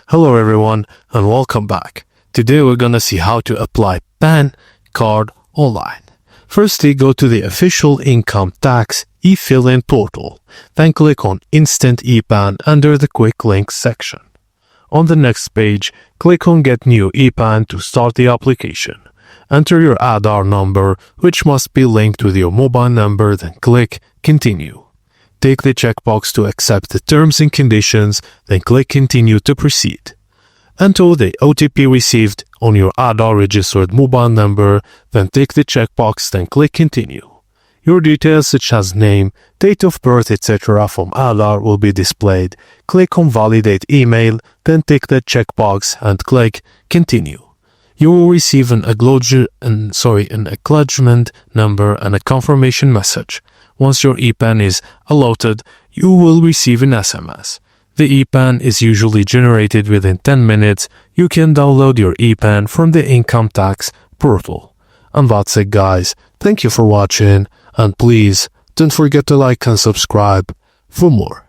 Hello everyone and welcome back. Today we're gonna see how to apply PAN card online. Firstly, go to the official income tax e-fill-in portal, then click on Instant ePAN under the Quick Links section. On the next page, click on Get New ePAN to start the application. Enter your Aadhaar number, which must be linked with your mobile number, then click Continue. Take the checkbox to accept the terms and conditions, then click Continue to proceed. Enter the OTP received on your Aadhaar registered mobile number, then take the checkbox, then click Continue. Your details such as name, date of birth, etc. from Aadhaar will be displayed. Click on Validate Email, then tick the checkbox and click Continue. You will receive an acknowledgement number and a confirmation message. Once your ePAN is allotted, you will receive an SMS. The ePAN is usually generated within 10 minutes. You can download your ePAN from the income tax portal. And that's it, guys. Thank you for watching, and please don't forget to like and subscribe for more.